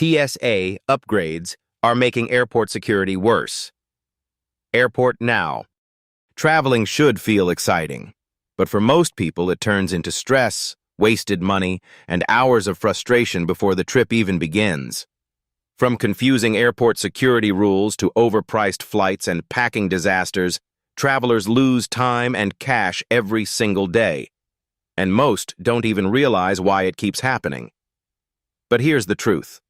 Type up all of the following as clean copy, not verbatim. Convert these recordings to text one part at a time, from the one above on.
TSA upgrades are making airport security worse. Airport now. Traveling should feel exciting, but for most people it turns into stress, wasted money, and hours of frustration before the trip even begins. From confusing airport security rules to overpriced flights and packing disasters, travelers lose time and cash every single day, and most don't even realize why it keeps happening. But here's the truth.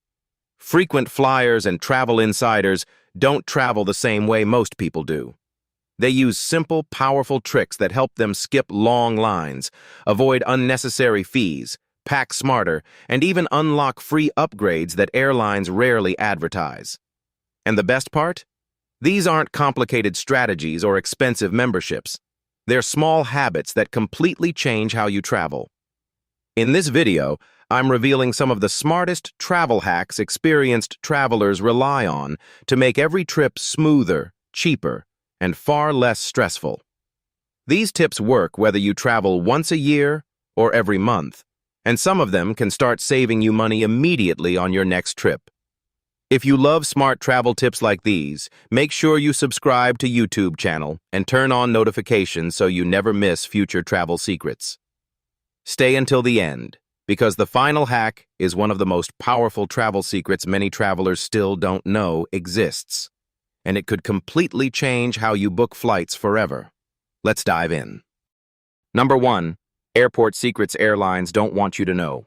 Frequent flyers and travel insiders don't travel the same way most people do. They use simple, powerful tricks that help them skip long lines, avoid unnecessary fees, pack smarter, and even unlock free upgrades that airlines rarely advertise. And the best part? These aren't complicated strategies or expensive memberships. They're small habits that completely change how you travel. In this video, I'm revealing some of the smartest travel hacks experienced travelers rely on to make every trip smoother, cheaper, and far less stressful. These tips work whether you travel once a year or every month, and some of them can start saving you money immediately on your next trip. If you love smart travel tips like these, make sure you subscribe to YouTube channel and turn on notifications so you never miss future travel secrets. Stay until the end, because the final hack is one of the most powerful travel secrets many travelers still don't know exists, and it could completely change how you book flights forever. Let's dive in. Number 1. Airport secrets airlines don't want you to know.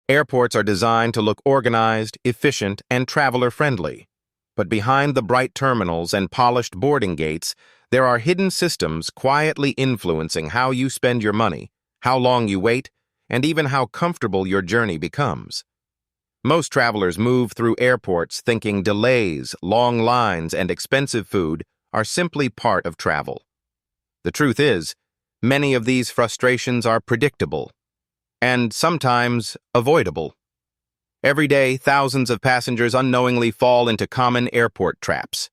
Airports are designed to look organized, efficient, and traveler-friendly. But behind the bright terminals and polished boarding gates, there are hidden systems quietly influencing how you spend your money, how long you wait, and even how comfortable your journey becomes. Most travelers move through airports thinking delays, long lines, and expensive food are simply part of travel. The truth is, many of these frustrations are predictable and sometimes avoidable. Every day, thousands of passengers unknowingly fall into common airport traps.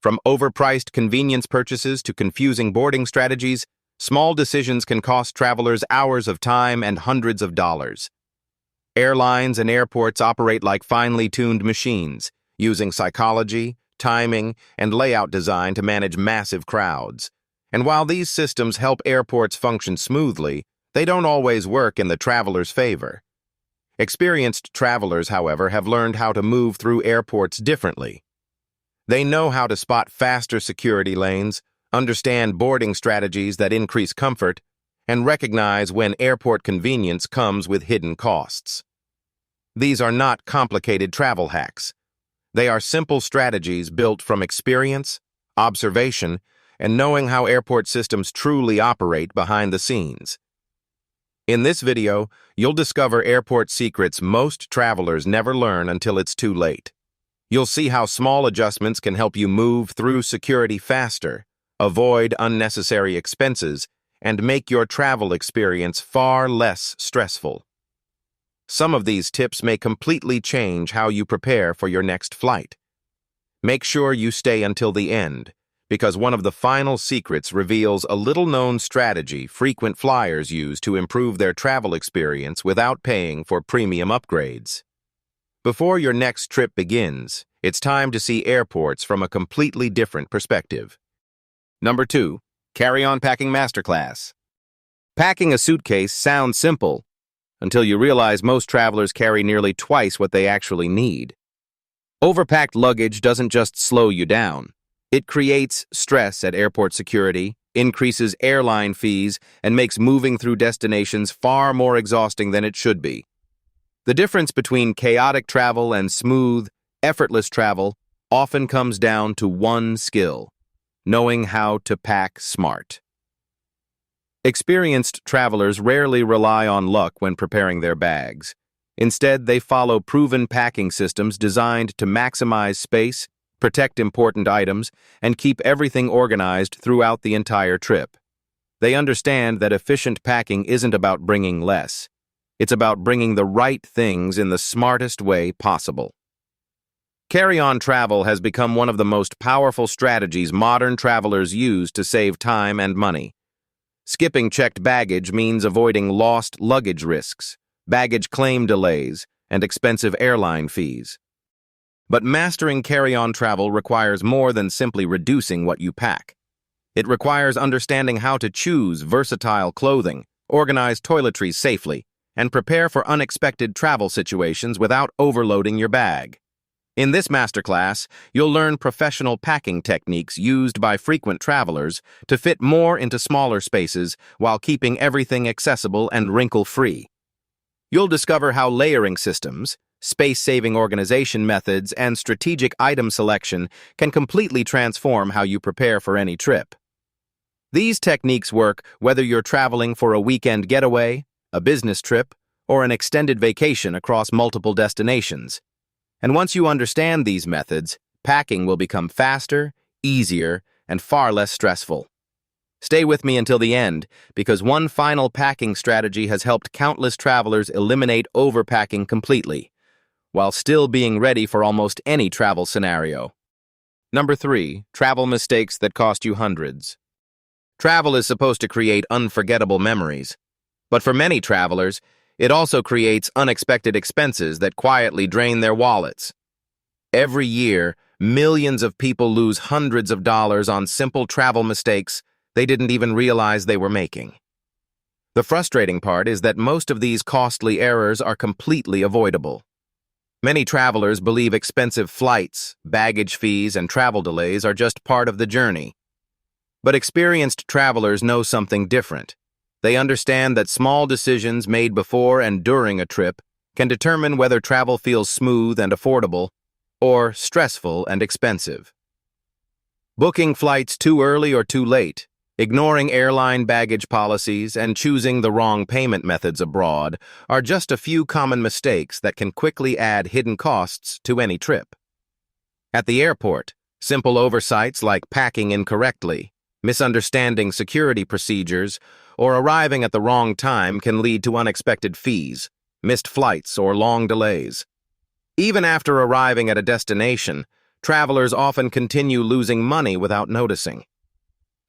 From overpriced convenience purchases to confusing boarding strategies, small decisions can cost travelers hours of time and hundreds of dollars. Airlines and airports operate like finely tuned machines, using psychology, timing, and layout design to manage massive crowds. And while these systems help airports function smoothly, they don't always work in the traveler's favor. Experienced travelers, however, have learned how to move through airports differently. They know how to spot faster security lanes, understand boarding strategies that increase comfort, and recognize when airport convenience comes with hidden costs. These are not complicated travel hacks. They are simple strategies built from experience, observation, and knowing how airport systems truly operate behind the scenes. In this video, you'll discover airport secrets most travelers never learn until it's too late. You'll see how small adjustments can help you move through security faster, avoid unnecessary expenses, and make your travel experience far less stressful. Some of these tips may completely change how you prepare for your next flight. Make sure you stay until the end, because one of the final secrets reveals a little-known strategy frequent flyers use to improve their travel experience without paying for premium upgrades. Before your next trip begins, it's time to see airports from a completely different perspective. Number 2. Carry-on packing masterclass. Packing a suitcase sounds simple until you realize most travelers carry nearly twice what they actually need. Overpacked luggage doesn't just slow you down. It creates stress at airport security, increases airline fees, and makes moving through destinations far more exhausting than it should be. The difference between chaotic travel and smooth, effortless travel often comes down to one skill: knowing how to pack smart. Experienced travelers rarely rely on luck when preparing their bags. Instead, they follow proven packing systems designed to maximize space, protect important items, and keep everything organized throughout the entire trip. They understand that efficient packing isn't about bringing less. It's about bringing the right things in the smartest way possible. Carry-on travel has become one of the most powerful strategies modern travelers use to save time and money. Skipping checked baggage means avoiding lost luggage risks, baggage claim delays, and expensive airline fees. But mastering carry-on travel requires more than simply reducing what you pack. It requires understanding how to choose versatile clothing, organize toiletries safely, and prepare for unexpected travel situations without overloading your bag. In this masterclass, you'll learn professional packing techniques used by frequent travelers to fit more into smaller spaces while keeping everything accessible and wrinkle-free. You'll discover how layering systems, space-saving organization methods, and strategic item selection can completely transform how you prepare for any trip. These techniques work whether you're traveling for a weekend getaway, a business trip, or an extended vacation across multiple destinations. And once you understand these methods, packing will become faster, easier, and far less stressful. Stay with me until the end, because one final packing strategy has helped countless travelers eliminate overpacking completely, while still being ready for almost any travel scenario. Number 3, travel mistakes that cost you hundreds. Travel is supposed to create unforgettable memories, but for many travelers, it also creates unexpected expenses that quietly drain their wallets. Every year, millions of people lose hundreds of dollars on simple travel mistakes they didn't even realize they were making. The frustrating part is that most of these costly errors are completely avoidable. Many travelers believe expensive flights, baggage fees, and travel delays are just part of the journey. But experienced travelers know something different. They understand that small decisions made before and during a trip can determine whether travel feels smooth and affordable or stressful and expensive. Booking flights too early or too late, ignoring airline baggage policies, and choosing the wrong payment methods abroad are just a few common mistakes that can quickly add hidden costs to any trip. At the airport, simple oversights like packing incorrectly, misunderstanding security procedures, or arriving at the wrong time can lead to unexpected fees, missed flights, or long delays. Even after arriving at a destination, travelers often continue losing money without noticing.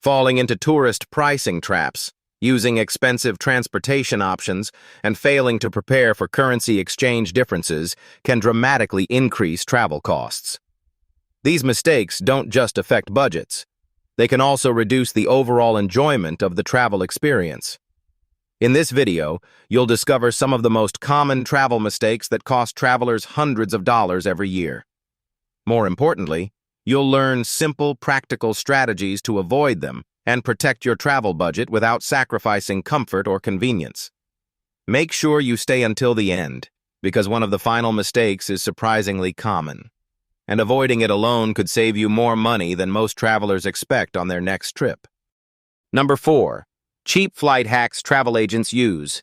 Falling into tourist pricing traps, using expensive transportation options, and failing to prepare for currency exchange differences can dramatically increase travel costs. These mistakes don't just affect budgets. They can also reduce the overall enjoyment of the travel experience. In this video, you'll discover some of the most common travel mistakes that cost travelers hundreds of dollars every year. More importantly, you'll learn simple, practical strategies to avoid them and protect your travel budget without sacrificing comfort or convenience. Make sure you stay until the end, because one of the final mistakes is surprisingly common, and avoiding it alone could save you more money than most travelers expect on their next trip. Number 4. Cheap flight hacks travel agents use.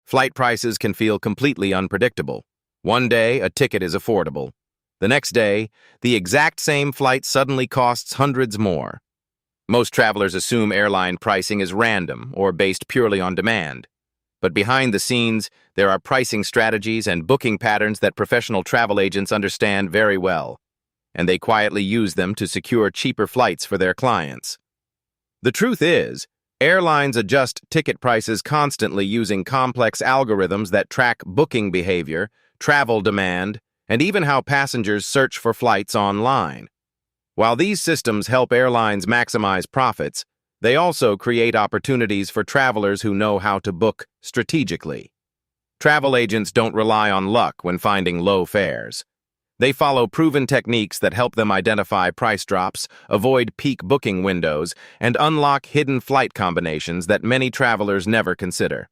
Flight prices can feel completely unpredictable. One day, a ticket is affordable. The next day, the exact same flight suddenly costs hundreds more. Most travelers assume airline pricing is random or based purely on demand. But behind the scenes, there are pricing strategies and booking patterns that professional travel agents understand very well, and they quietly use them to secure cheaper flights for their clients. The truth is, airlines adjust ticket prices constantly using complex algorithms that track booking behavior, travel demand, and even how passengers search for flights online. While these systems help airlines maximize profits, they also create opportunities for travelers who know how to book strategically. Travel agents don't rely on luck when finding low fares. They follow proven techniques that help them identify price drops, avoid peak booking windows, and unlock hidden flight combinations that many travelers never consider.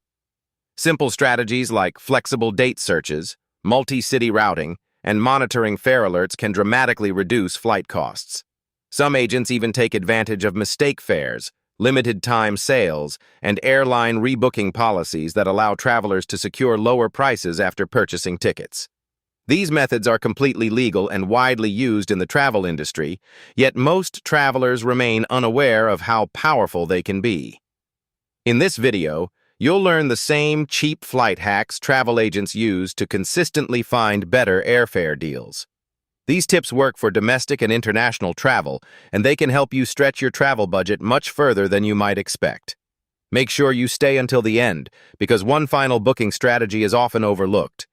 Simple strategies like flexible date searches, multi-city routing, and monitoring fare alerts can dramatically reduce flight costs. Some agents even take advantage of mistake fares, limited-time sales, and airline rebooking policies that allow travelers to secure lower prices after purchasing tickets. These methods are completely legal and widely used in the travel industry, yet most travelers remain unaware of how powerful they can be. In this video, you'll learn the same cheap flight hacks travel agents use to consistently find better airfare deals. These tips work for domestic and international travel, and they can help you stretch your travel budget much further than you might expect. Make sure you stay until the end, because one final booking strategy is often overlooked,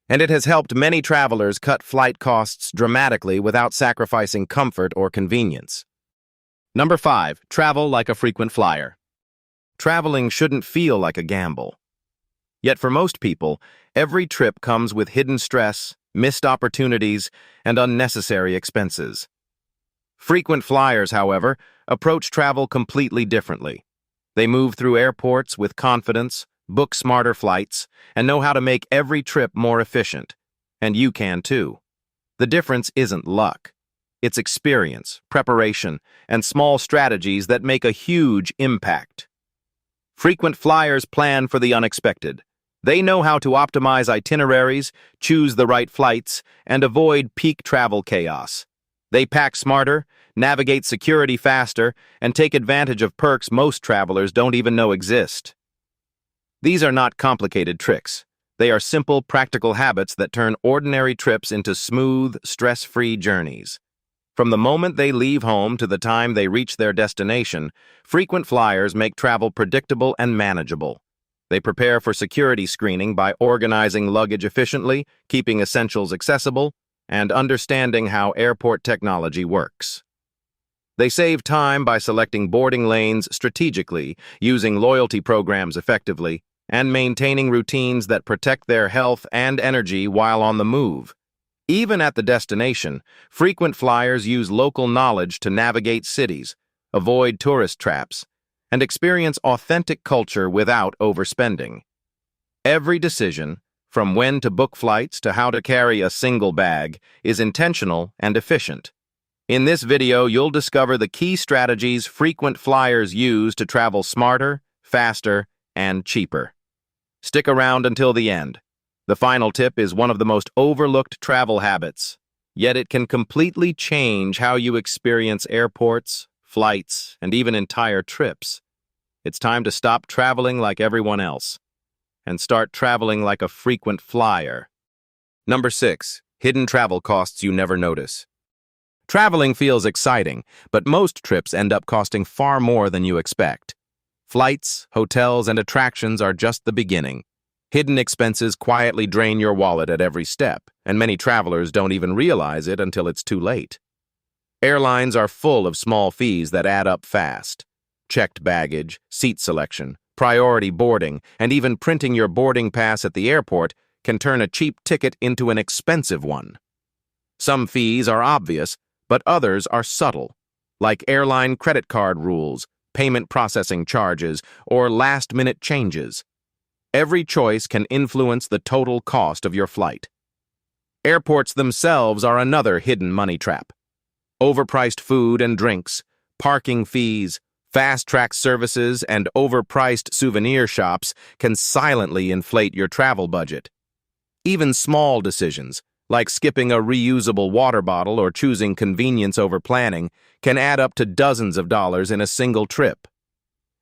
and it has helped many travelers cut flight costs dramatically without sacrificing comfort or convenience. Number 5. Travel like a frequent flyer. Traveling shouldn't feel like a gamble. Yet for most people, every trip comes with hidden stress, missed opportunities, and unnecessary expenses. Frequent flyers, however, approach travel completely differently. They move through airports with confidence, book smarter flights, and know how to make every trip more efficient. And you can too. The difference isn't luck. It's experience, preparation, and small strategies that make a huge impact. Frequent flyers plan for the unexpected. They know how to optimize itineraries, choose the right flights, and avoid peak travel chaos. They pack smarter, navigate security faster, and take advantage of perks most travelers don't even know exist. These are not complicated tricks. They are simple, practical habits that turn ordinary trips into smooth, stress-free journeys. From the moment they leave home to the time they reach their destination, frequent flyers make travel predictable and manageable. They prepare for security screening by organizing luggage efficiently, keeping essentials accessible, and understanding how airport technology works. They save time by selecting boarding lanes strategically, using loyalty programs effectively, and maintaining routines that protect their health and energy while on the move. Even at the destination, frequent flyers use local knowledge to navigate cities, avoid tourist traps, and experience authentic culture without overspending. Every decision, from when to book flights to how to carry a single bag, is intentional and efficient. In this video, you'll discover the key strategies frequent flyers use to travel smarter, faster, and cheaper. Stick around until the end. The final tip is one of the most overlooked travel habits, yet it can completely change how you experience airports, flights, and even entire trips. It's time to stop traveling like everyone else and start traveling like a frequent flyer. Number 6. Hidden travel costs you never notice. Traveling feels exciting, but most trips end up costing far more than you expect. Flights, hotels, and attractions are just the beginning. Hidden expenses quietly drain your wallet at every step, and many travelers don't even realize it until it's too late. Airlines are full of small fees that add up fast. Checked baggage, seat selection, priority boarding, and even printing your boarding pass at the airport can turn a cheap ticket into an expensive one. Some fees are obvious, but others are subtle, like airline credit card rules, payment processing charges, or last-minute changes. Every choice can influence the total cost of your flight. Airports themselves are another hidden money trap. Overpriced food and drinks, parking fees, fast-track services, and overpriced souvenir shops can silently inflate your travel budget. Even small decisions, like skipping a reusable water bottle or choosing convenience over planning, can add up to dozens of dollars in a single trip.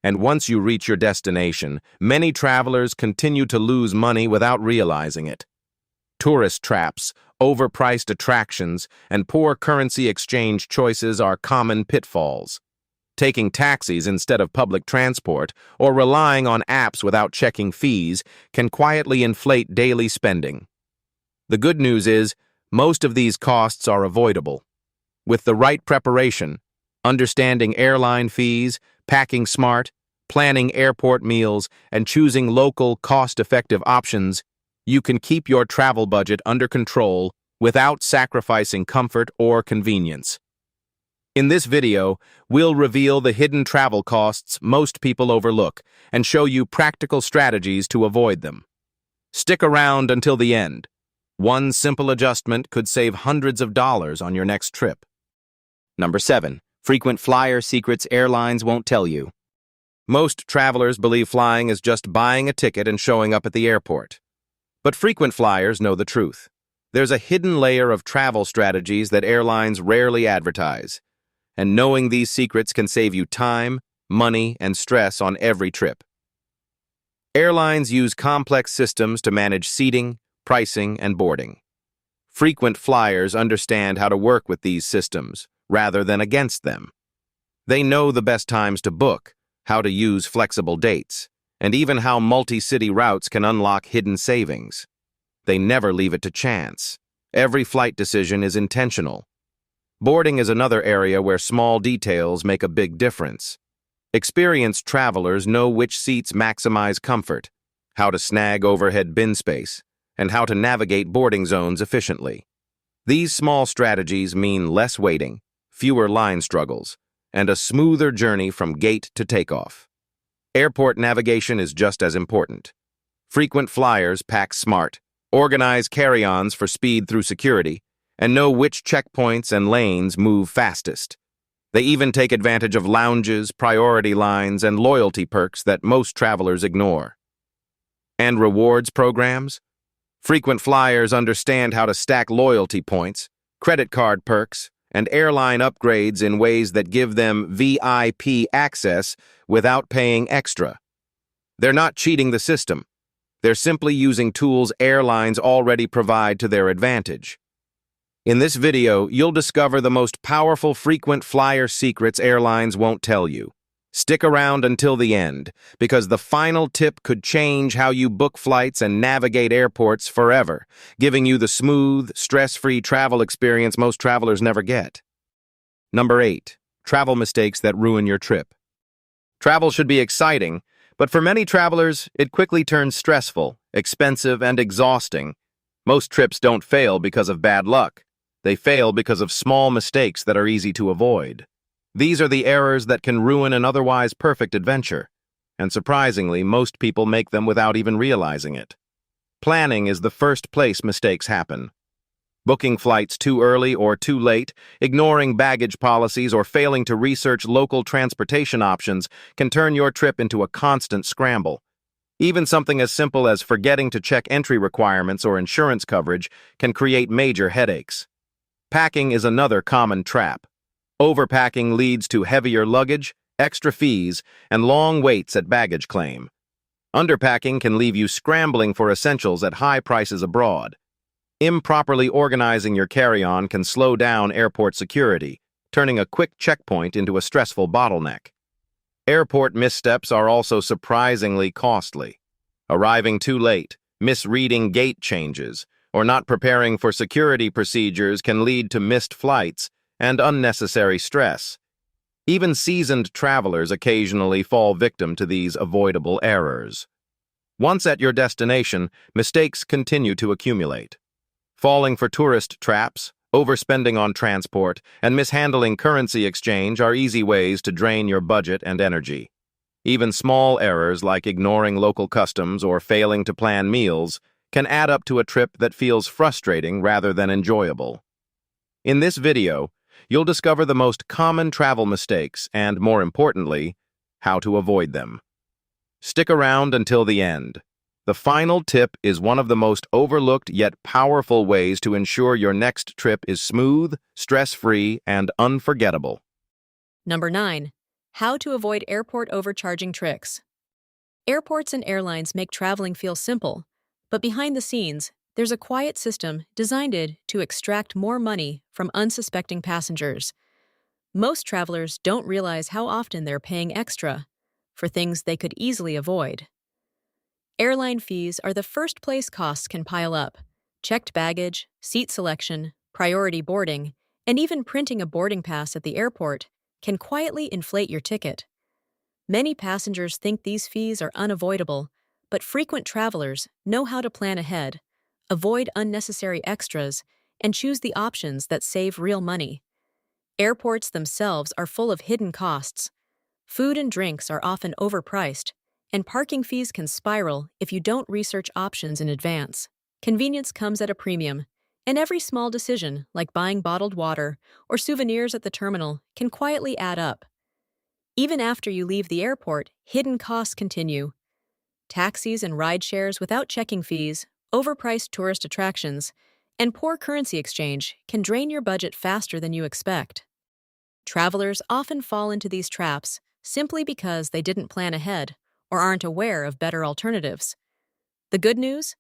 And once you reach your destination, many travelers continue to lose money without realizing it. Tourist traps, overpriced attractions, and poor currency exchange choices are common pitfalls. Taking taxis instead of public transport or relying on apps without checking fees can quietly inflate daily spending. The good news is, most of these costs are avoidable. With the right preparation, understanding airline fees, packing smart, planning airport meals, and choosing local, cost-effective options, you can keep your travel budget under control without sacrificing comfort or convenience. In this video, we'll reveal the hidden travel costs most people overlook and show you practical strategies to avoid them. Stick around until the end. One simple adjustment could save hundreds of dollars on your next trip. Number 7. Frequent flyer secrets airlines won't tell you. Most travelers believe flying is just buying a ticket and showing up at the airport. But frequent flyers know the truth. There's a hidden layer of travel strategies that airlines rarely advertise. And knowing these secrets can save you time, money, and stress on every trip. Airlines use complex systems to manage seating, pricing, and boarding. Frequent flyers understand how to work with these systems, rather than against them. They know the best times to book, how to use flexible dates, and even how multi-city routes can unlock hidden savings. They never leave it to chance. Every flight decision is intentional. Boarding is another area where small details make a big difference. Experienced travelers know which seats maximize comfort, how to snag overhead bin space, and how to navigate boarding zones efficiently. These small strategies mean less waiting, fewer line struggles, and a smoother journey from gate to takeoff. Airport navigation is just as important. Frequent flyers pack smart, organize carry-ons for speed through security, and know which checkpoints and lanes move fastest. They even take advantage of lounges, priority lines, and loyalty perks that most travelers ignore. And rewards programs? Frequent flyers understand how to stack loyalty points, credit card perks, and airline upgrades in ways that give them VIP access without paying extra. They're not cheating the system. They're simply using tools airlines already provide to their advantage. In this video, you'll discover the most powerful frequent flyer secrets airlines won't tell you. Stick around until the end, because the final tip could change how you book flights and navigate airports forever, giving you the smooth, stress-free travel experience most travelers never get. Number 8. Travel mistakes that ruin your trip. Travel should be exciting, but for many travelers, it quickly turns stressful, expensive, and exhausting. Most trips don't fail because of bad luck. They fail because of small mistakes that are easy to avoid. These are the errors that can ruin an otherwise perfect adventure, and surprisingly, most people make them without even realizing it. Planning is the first place mistakes happen. Booking flights too early or too late, ignoring baggage policies, or failing to research local transportation options can turn your trip into a constant scramble. Even something as simple as forgetting to check entry requirements or insurance coverage can create major headaches. Packing is another common trap. Overpacking leads to heavier luggage, extra fees, and long waits at baggage claim. Underpacking can leave you scrambling for essentials at high prices abroad. Improperly organizing your carry-on can slow down airport security, turning a quick checkpoint into a stressful bottleneck. Airport missteps are also surprisingly costly. Arriving too late, misreading gate changes, or not preparing for security procedures can lead to missed flights and unnecessary stress. Even seasoned travelers occasionally fall victim to these avoidable errors. Once at your destination, mistakes continue to accumulate. Falling for tourist traps, overspending on transport, and mishandling currency exchange are easy ways to drain your budget and energy. Even small errors like ignoring local customs or failing to plan meals can add up to a trip that feels frustrating rather than enjoyable. In this video, you'll discover the most common travel mistakes and, more importantly, how to avoid them. Stick around until the end. The final tip is one of the most overlooked yet powerful ways to ensure your next trip is smooth, stress-free, and unforgettable. Number 9. How to avoid airport overcharging tricks. Airports and airlines make traveling feel simple, but behind the scenes, there's a quiet system designed to extract more money from unsuspecting passengers. Most travelers don't realize how often they're paying extra for things they could easily avoid. Airline fees are the first place costs can pile up. Checked baggage, seat selection, priority boarding, and even printing a boarding pass at the airport can quietly inflate your ticket. Many passengers think these fees are unavoidable, but frequent travelers know how to plan ahead, avoid unnecessary extras, and choose the options that save real money. Airports themselves are full of hidden costs. Food and drinks are often overpriced, and parking fees can spiral if you don't research options in advance. Convenience comes at a premium, and every small decision, like buying bottled water or souvenirs at the terminal, can quietly add up. Even after you leave the airport, hidden costs continue. Taxis and ride shares without checking fees, overpriced tourist attractions, and poor currency exchange can drain your budget faster than you expect. Travelers often fall into these traps simply because they didn't plan ahead or aren't aware of better alternatives. The good news?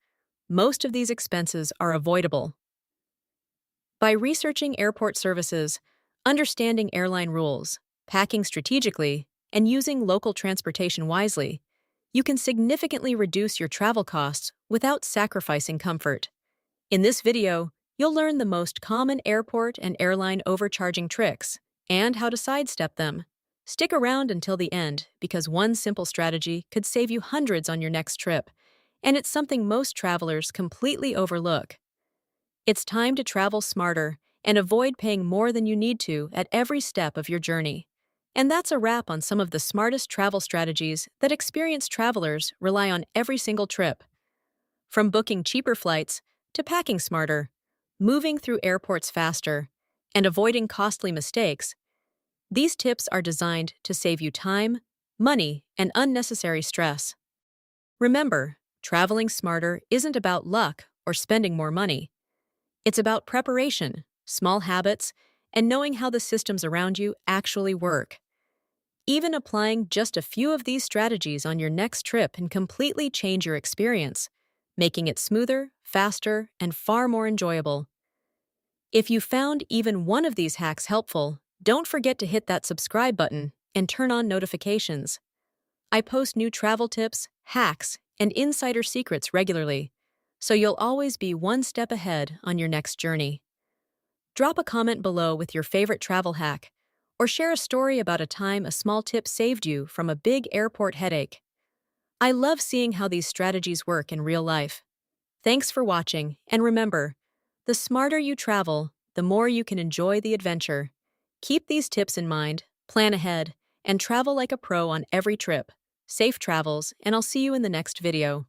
Most of these expenses are avoidable. By researching airport services, understanding airline rules, packing strategically, and using local transportation wisely, you can significantly reduce your travel costs without sacrificing comfort. In this video, you'll learn the most common airport and airline overcharging tricks and how to sidestep them. Stick around until the end because one simple strategy could save you hundreds on your next trip, and it's something most travelers completely overlook. It's time to travel smarter and avoid paying more than you need to at every step of your journey. And that's a wrap on some of the smartest travel strategies that experienced travelers rely on every single trip. From booking cheaper flights to packing smarter, moving through airports faster, and avoiding costly mistakes, these tips are designed to save you time, money, and unnecessary stress. Remember, traveling smarter isn't about luck or spending more money. It's about preparation, small habits, and knowing how the systems around you actually work. Even applying just a few of these strategies on your next trip can completely change your experience, making it smoother, faster, and far more enjoyable. If you found even one of these hacks helpful, don't forget to hit that subscribe button and turn on notifications. I post new travel tips, hacks, and insider secrets regularly, so you'll always be one step ahead on your next journey. Drop a comment below with your favorite travel hack, or share a story about a time a small tip saved you from a big airport headache. I love seeing how these strategies work in real life. Thanks for watching, and remember, the smarter you travel, the more you can enjoy the adventure. Keep these tips in mind, plan ahead, and travel like a pro on every trip. Safe travels, and I'll see you in the next video.